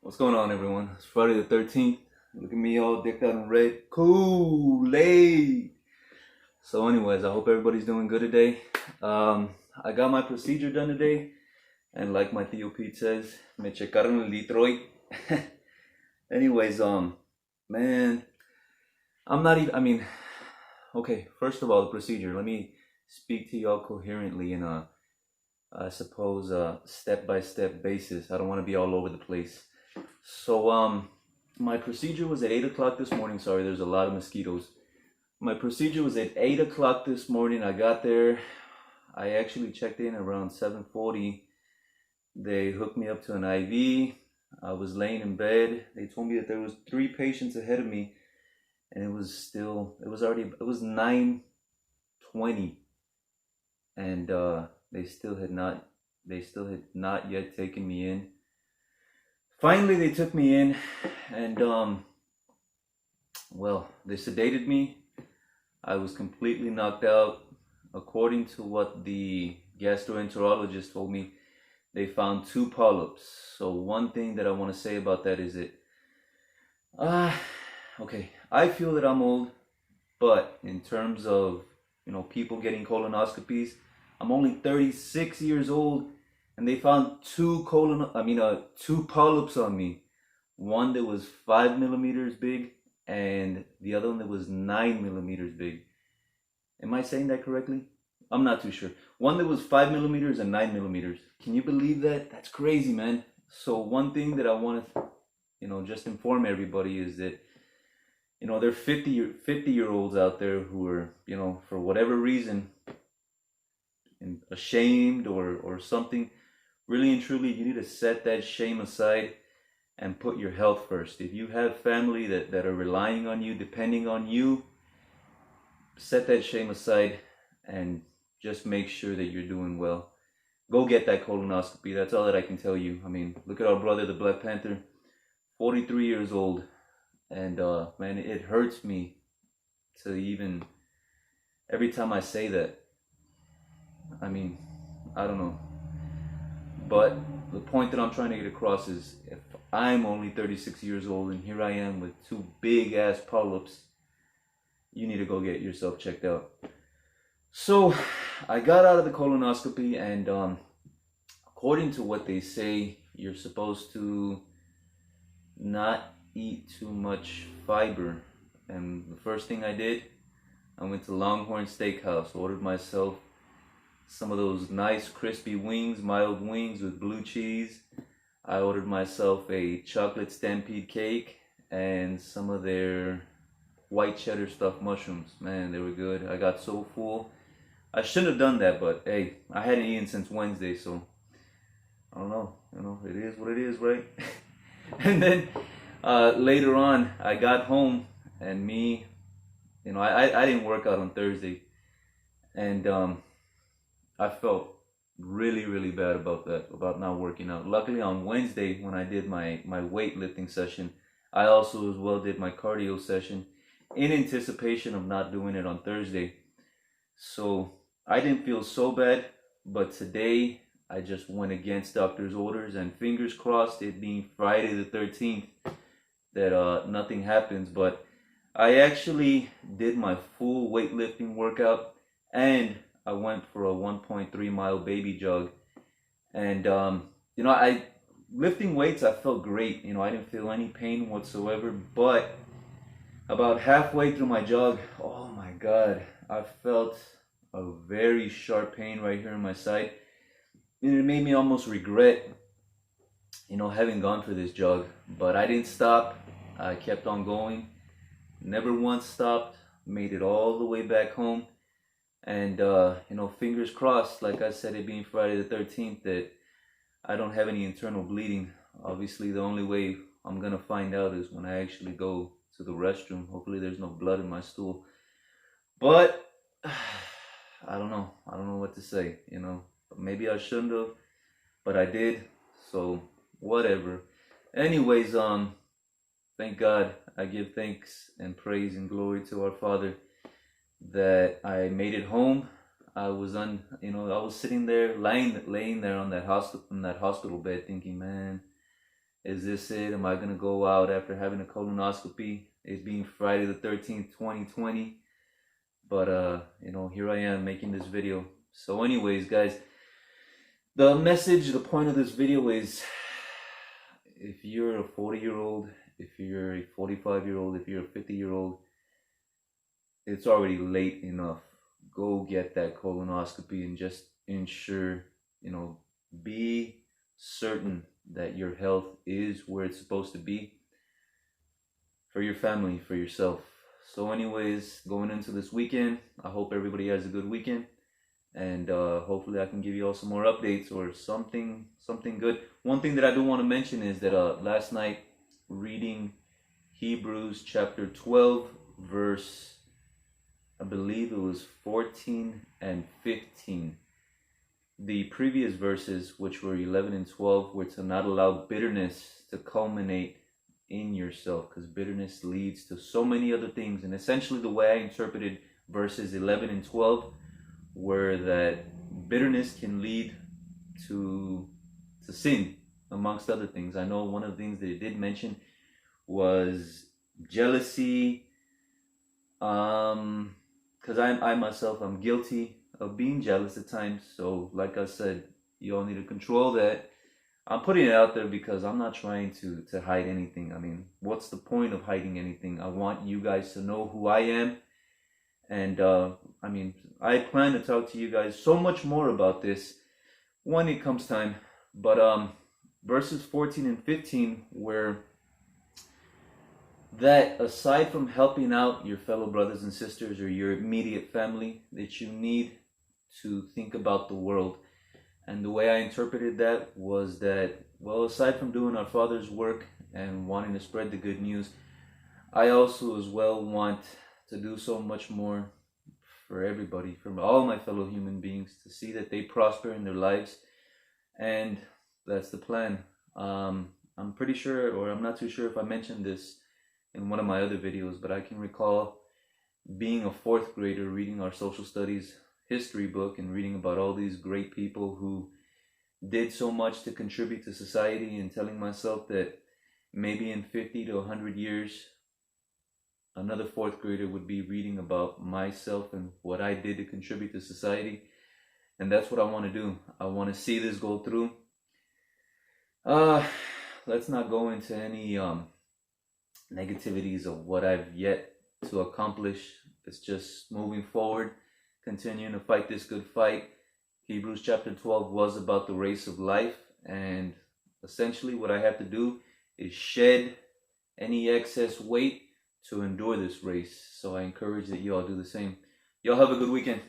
What's going on, everyone? It's Friday the 13th. Look at me all decked out in red. Kool-Aid! So anyways, I hope everybody's doing good today. I got my procedure done today. And like my Theo Pete says, me checaron el Detroit. Anyways, man, I'm not even, okay, first of all, the procedure. Let me speak to y'all coherently in I suppose, step-by-step basis. I don't want to be all over the place. So, my procedure was at 8 o'clock this morning. Sorry, there's a lot of mosquitoes. My procedure was at 8 o'clock this morning. I got there. I actually checked in around 7:40. They hooked me up to an IV. I was laying in bed. They told me that there was 3 patients ahead of me. And it was 9:20. And they still had not yet taken me in. Finally, they took me in, and they sedated me. I was completely knocked out. According to what the gastroenterologist told me, they found 2 polyps. So one thing that I want to say about that is that, okay, I feel that I'm old, but in terms of, people getting colonoscopies, I'm only 36 years old. And they found 2 polyps on me. One that was 5 millimeters big, and the other one that was 9 millimeters big. Am I saying that correctly? I'm not too sure. One that was 5 millimeters and 9 millimeters. Can you believe that? That's crazy, man. So one thing that I want to, just inform everybody is that, there are 50-year-olds out there who are, for whatever reason, ashamed or something. Really and truly, you need to set that shame aside and put your health first. If you have family that are relying on you, depending on you, set that shame aside and just make sure that you're doing well. Go get that colonoscopy. That's all that I can tell you. Look at our brother, the Black Panther, 43 years old. And man, it hurts me to even, every time I say that. I don't know. But the point that I'm trying to get across is, if I'm only 36 years old and here I am with 2 big ass polyps, you need to go get yourself checked out. So I got out of the colonoscopy, and according to what they say, you're supposed to not eat too much fiber. And the first thing I did, I went to Longhorn Steakhouse, ordered myself some of those nice crispy wings, mild wings with blue cheese. I ordered myself a chocolate stampede cake and some of their white cheddar stuffed mushrooms. Man, they were good. I got so full. I shouldn't have done that, but hey, I hadn't eaten since Wednesday, so I don't know. It is what it is, right? And then later on, I got home, and me, I didn't work out on Thursday, and I felt really, really bad about that, about not working out. Luckily, on Wednesday, when I did my weightlifting session, I also as well did my cardio session in anticipation of not doing it on Thursday. So I didn't feel so bad, but today I just went against doctor's orders, and fingers crossed, it being Friday the 13th, that nothing happens. But I actually did my full weightlifting workout, and I went for a 1.3 mile baby jog. And, lifting weights, I felt great. I didn't feel any pain whatsoever. But about halfway through my jog, oh my God, I felt a very sharp pain right here in my side. And it made me almost regret, having gone for this jog. But I didn't stop. I kept on going. Never once stopped. Made it all the way back home. And, fingers crossed, like I said, it being Friday the 13th, that I don't have any internal bleeding. Obviously, the only way I'm going to find out is when I actually go to the restroom. Hopefully, there's no blood in my stool. But, I don't know. I don't know what to say, Maybe I shouldn't have, but I did. So, whatever. Anyways, thank God. I give thanks and praise and glory to our Father that I made it home. I was I was sitting there, laying there on that hospital bed, thinking, man, Is this it? Am I gonna go out after having a colonoscopy? It being Friday the 13th, 2020. But here I am making this video. So anyways, guys, the message, the point of this video is, if you're a 40-year-old, if you're a 45-year-old, if you're a 50-year-old, it's already late enough. Go get that colonoscopy and just ensure, be certain that your health is where it's supposed to be for your family, for yourself. So anyways, going into this weekend, I hope everybody has a good weekend, and hopefully I can give you all some more updates or something good. One thing that I do want to mention is that last night, reading Hebrews chapter 12, verse, I believe it was 14 and 15. The previous verses, which were 11 and 12, were to not allow bitterness to culminate in yourself, because bitterness leads to so many other things. And essentially the way I interpreted verses 11 and 12 were that bitterness can lead to sin, amongst other things. I know one of the things that it did mention was jealousy, because I myself, I'm guilty of being jealous at times. So like I said, you all need to control that. I'm putting it out there because I'm not trying to hide anything. I mean, what's the point of hiding anything? I want you guys to know who I am. And I plan to talk to you guys so much more about this when it comes time. But verses 14 and 15 were that aside from helping out your fellow brothers and sisters or your immediate family, that you need to think about the world. And the way I interpreted that was that, well, aside from doing our Father's work and wanting to spread the good news, I also as well want to do so much more for everybody, for all my fellow human beings, to see that they prosper in their lives. And that's the plan. I'm pretty sure, or I'm not too sure if I mentioned this in one of my other videos, but I can recall being a fourth grader reading our social studies history book and reading about all these great people who did so much to contribute to society, and telling myself that maybe in 50 to 100 years, another fourth grader would be reading about myself and what I did to contribute to society. And that's what I want to do. I want to see this go through. Let's not go into any negativities of what I've yet to accomplish. It's just moving forward, continuing to fight this good fight. Hebrews chapter 12 was about the race of life, and essentially what I have to do is shed any excess weight to endure this race. So I encourage that you all do the same. Y'all have a good weekend.